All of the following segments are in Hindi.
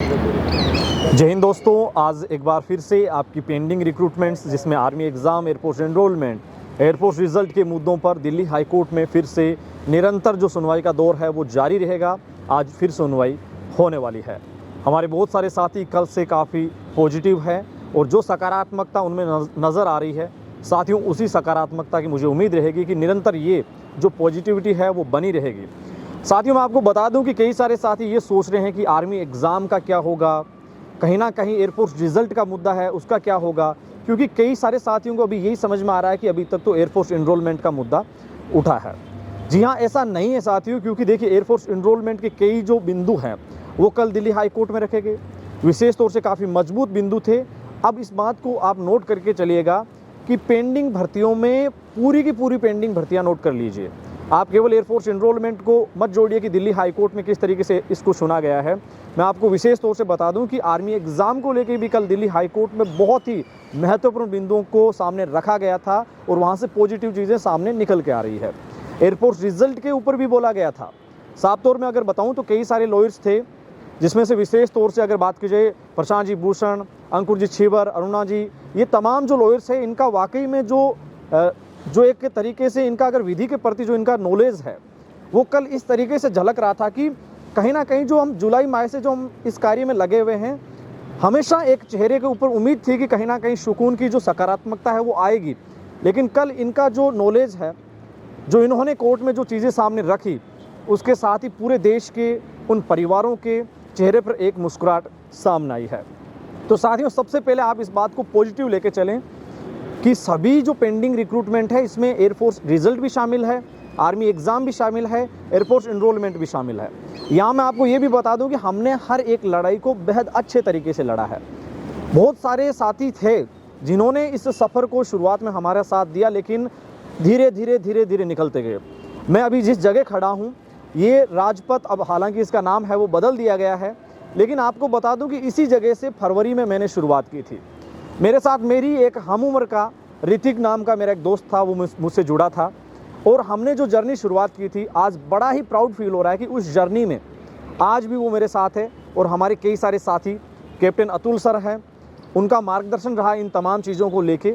जय हिंद दोस्तों, आज एक बार फिर से आपकी पेंडिंग रिक्रूटमेंट्स जिसमें army exam, air force enrolment, air force result के मुद्दों पर दिल्ली हाई कोर्ट में फिर से निरंतर जो सुनवाई का दौर है वो जारी रहेगा। आज फिर सुनवाई होने वाली है। हमारे बहुत सारे साथी कल से काफ़ी पॉजिटिव है और जो सकारात्मकता उनमें नज़र आ रही है, साथियों उसी सकारात्मकता की मुझे उम्मीद रहेगी कि निरंतर ये जो पॉजिटिविटी है वो बनी रहेगी। साथियों मैं आपको बता दूं कि कई सारे साथी ये सोच रहे हैं कि आर्मी एग्ज़ाम का क्या होगा, कहीं ना कहीं एयरफोर्स रिज़ल्ट का मुद्दा है उसका क्या होगा, क्योंकि कई सारे साथियों को अभी यही समझ में आ रहा है कि अभी तक तो एयरफोर्स एनरोलमेंट का मुद्दा उठा है। जी हाँ, ऐसा नहीं है साथियों, क्योंकि देखिए एयरफोर्स एनरोलमेंट के कई जो बिंदु हैं वो कल दिल्ली हाई कोर्ट में रखे गए। विशेष तौर से काफ़ी मजबूत बिंदु थे। अब इस बात को आप नोट करके चलिएगा कि पेंडिंग भर्तियों में पूरी की पूरी पेंडिंग भर्तियाँ नोट कर लीजिए। आप केवल एयरफोर्स एनरोलमेंट को मत जोड़िए कि दिल्ली हाई कोर्ट में किस तरीके से इसको सुना गया है। मैं आपको विशेष तौर से बता दूं कि आर्मी एग्ज़ाम को लेकर भी कल दिल्ली हाई कोर्ट में बहुत ही महत्वपूर्ण बिंदुओं को सामने रखा गया था और वहां से पॉजिटिव चीज़ें सामने निकल के आ रही है। एयरफोर्स रिजल्ट के ऊपर भी बोला गया था। साफ तौर में अगर बताऊँ तो कई सारे लॉयर्स थे, जिसमें से विशेष तौर से अगर बात की जाए प्रशांत जी भूषण, अंकुर जी छिबर, अरुणा जी, ये तमाम जो लॉयर्स हैं इनका वाकई में जो एक तरीके से इनका अगर विधि के प्रति जो इनका नॉलेज है वो कल इस तरीके से झलक रहा था कि कहीं ना कहीं जो हम जुलाई माह से जो हम इस कार्य में लगे हुए हैं, हमेशा एक चेहरे के ऊपर उम्मीद थी कि कहीं ना कहीं सुकून की जो सकारात्मकता है वो आएगी। लेकिन कल इनका जो नॉलेज है, जो इन्होंने कोर्ट में जो चीज़ें सामने रखी, उसके साथ ही पूरे देश के उन परिवारों के चेहरे पर एक मुस्कुराहट सामने आई है। तो साथियों सबसे पहले आप इस बात को पॉजिटिव लेके चलें कि सभी जो पेंडिंग रिक्रूटमेंट है इसमें एयरफोर्स रिजल्ट भी शामिल है, आर्मी एग्ज़ाम भी शामिल है, एयरफोर्स एनरोलमेंट भी शामिल है। यहाँ मैं आपको ये भी बता दूं कि हमने हर एक लड़ाई को बेहद अच्छे तरीके से लड़ा है। बहुत सारे साथी थे जिन्होंने इस सफ़र को शुरुआत में हमारा साथ दिया, लेकिन धीरे धीरे निकलते गए। मैं अभी जिस जगह खड़ा हूँ ये राजपथ, अब हालांकि इसका नाम है वो बदल दिया गया है, लेकिन आपको बता दूँ कि इसी जगह से फरवरी में मैंने शुरुआत की थी। मेरे साथ मेरी एक हम उम्र का ऋतिक नाम का मेरा एक दोस्त था, वो मुझसे जुड़ा था और हमने जो जर्नी शुरुआत की थी, आज बड़ा ही प्राउड फील हो रहा है कि उस जर्नी में आज भी वो मेरे साथ है। और हमारे कई सारे साथी, कैप्टन अतुल सर हैं, उनका मार्गदर्शन रहा इन तमाम चीज़ों को लेके।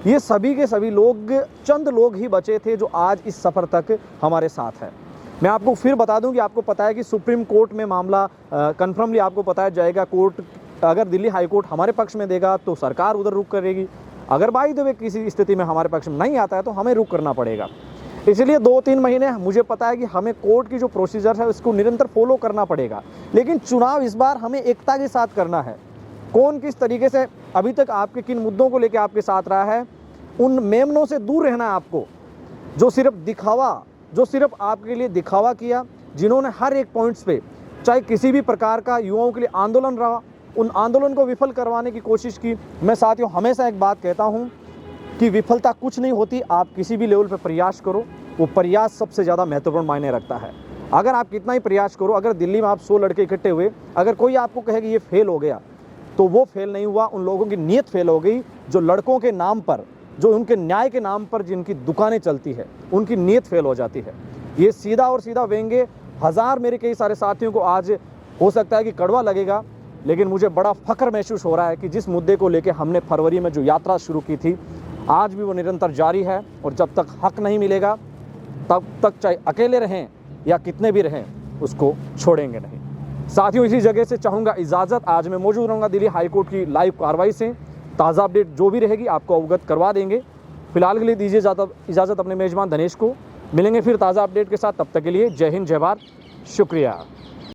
ये सभी के सभी लोग, चंद लोग ही बचे थे जो आज इस सफ़र तक हमारे साथ हैं। मैं आपको फिर बता दूं कि आपको पता है कि सुप्रीम कोर्ट में मामला कन्फर्मली आपको बताया जाएगा। कोर्ट अगर दिल्ली हाई कोर्ट हमारे पक्ष में देगा तो सरकार उधर रुख करेगी, अगर बाई द वे किसी स्थिति में हमारे पक्ष में नहीं आता है तो हमें रुख करना पड़ेगा। इसलिए 2-3 महीने मुझे पता है कि हमें कोर्ट की जो प्रोसीजर है उसको निरंतर फॉलो करना पड़ेगा। लेकिन चुनाव इस बार हमें एकता के साथ करना है। कौन किस तरीके से अभी तक आपके किन मुद्दों को लेकर आपके साथ रहा है, उन मेमनों से दूर रहना है आपको, जो सिर्फ आपके लिए दिखावा किया, जिन्होंने हर एक पॉइंट्स पे, चाहे किसी भी प्रकार का युवाओं के लिए आंदोलन रहा, उन आंदोलन को विफल करवाने की कोशिश की। मैं साथियों हमेशा एक बात कहता हूं कि विफलता कुछ नहीं होती, आप किसी भी लेवल पर प्रयास करो, वो प्रयास सबसे ज़्यादा महत्वपूर्ण मायने रखता है। अगर आप कितना ही प्रयास करो, अगर दिल्ली में आप 100 लड़के इकट्ठे हुए, अगर कोई आपको कहे कि ये फेल हो गया, तो वो फेल नहीं हुआ, उन लोगों की नीयत फेल हो गई। जो लड़कों के नाम पर, जो उनके न्याय के नाम पर जिनकी दुकानें चलती है, उनकी नीयत फेल हो जाती है। ये सीधा और सीधा व्यंग्य हज़ार मेरे कई सारे साथियों को आज हो सकता है कि कड़वा लगेगा, लेकिन मुझे बड़ा फ़ख्र महसूस हो रहा है कि जिस मुद्दे को लेकर हमने फरवरी में जो यात्रा शुरू की थी, आज भी वो निरंतर जारी है। और जब तक हक नहीं मिलेगा तब तक चाहे अकेले रहें या कितने भी रहें, उसको छोड़ेंगे नहीं। साथियों इसी जगह से चाहूँगा इजाज़त। आज मैं मौजूद रहूँगा दिल्ली हाई कोर्ट की लाइव कार्रवाई से। ताज़ा अपडेट जो भी रहेगी आपको अवगत करवा देंगे। फिलहाल के लिए दीजिए इजाज़त अपने मेज़बान धनेश को। मिलेंगे फिर ताज़ा अपडेट के साथ, तब तक के लिए जय हिंद, जय भारत, शुक्रिया।